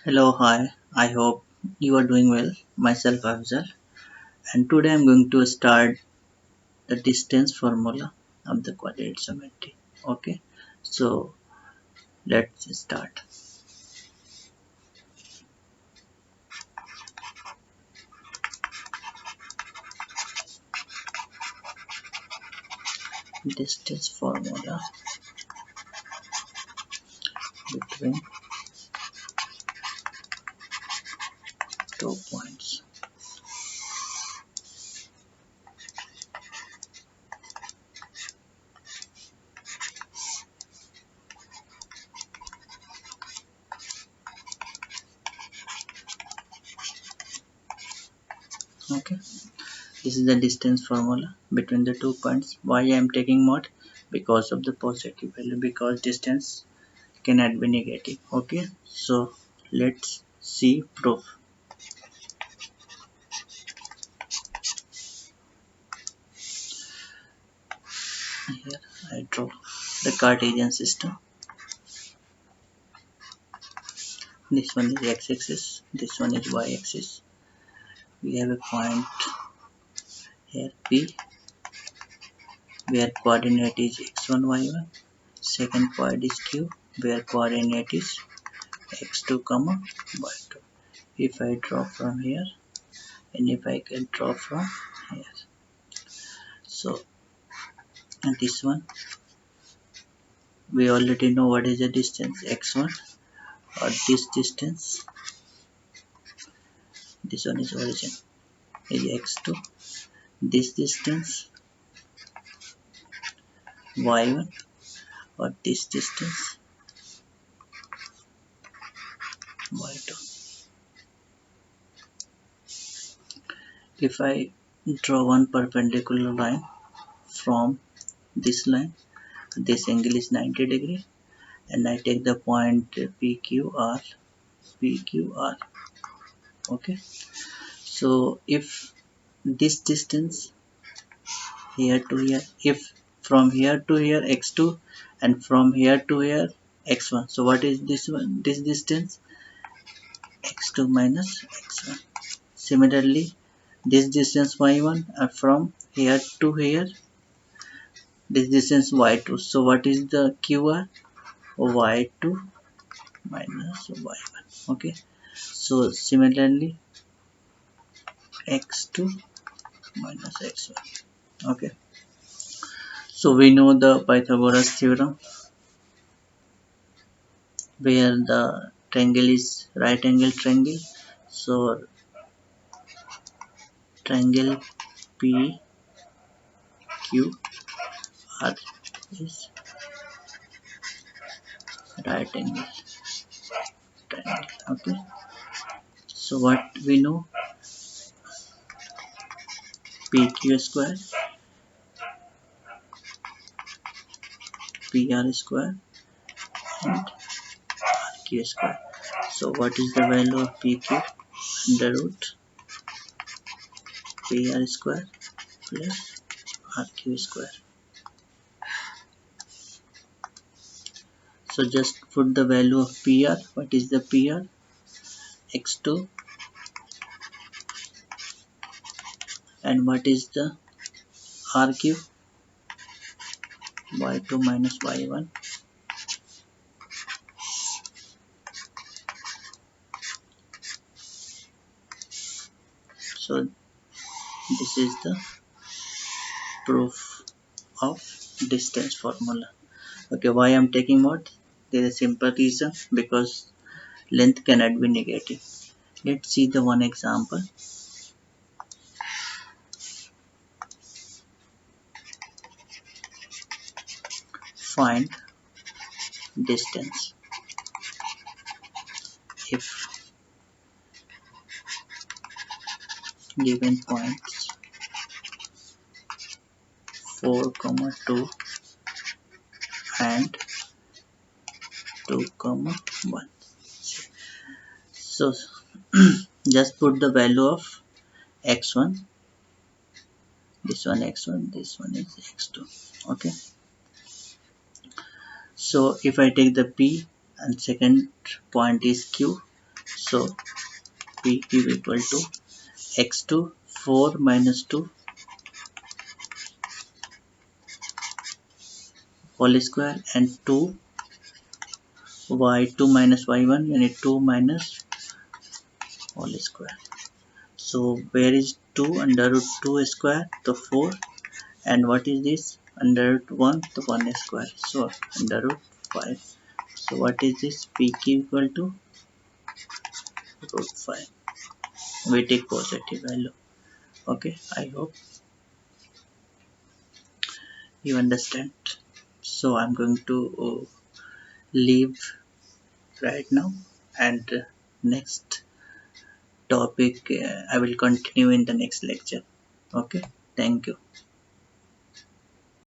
Hello, hi. I hope you are doing well. Myself Afzal, and today I'm going to start the distance formula of the quadratic geometry. Okay, so let's start. Distance formula between two points. Okay, this is the distance formula between the 2 points. Why I am taking mod? Because of the positive value. Because distance cannot be negative. Okay, so let's see proof. Here I draw the Cartesian system. This one is x-axis, this one is y-axis. We have a point here P where coordinate is x1, y1. Second point is Q where coordinate is x2, y2. If I draw from here and if I can draw from here. So and this one we already know what is the distance x1 or this distance. This one is origin is x2. This distance y1 or this distance y2. If I draw one perpendicular line from this line, this angle is 90 degree, and I take the point PQR. Okay, so if this distance here to here, if from here to here x2 and from here to here x1, so what is this one? This distance x2 minus x1. Similarly, this distance y1 from here to here, this distance y2. So what is the QR? Y2 minus y1. Okay. So similarly, x2 minus x1. Okay. So we know the Pythagoras theorem where the triangle is right angle triangle. So triangle PQR is right angle triangle. Okay. So what we know, PQ square, PR square, and Q square. So what is the value of PQ? Under root PR square plus RQ square. So just put the value of PR. What is the PR? X2. And what is the RQ? Y2 minus Y1. So this is the proof of distance formula. Okay, why I'm taking what? There is a simple reason, because length cannot be negative. Let's see the one example. Find distance if given points 4, 2 and 2, 1. So just put the value of x1, this one x1, this one is x2. Okay, so if I take the P and second point is Q, So p cube equal to x2 4 minus 2 whole square and 2 y2 minus y1 yani 2 minus whole square. So where is 2 under root 2 square the 4, and what is this under root 1 the 1 square, so under root 5. So what is this p cube equal to root 5. We take positive value. Okay, I hope you understand. So I'm going to leave right now, and next topic I will continue in the next lecture. Okay, thank you.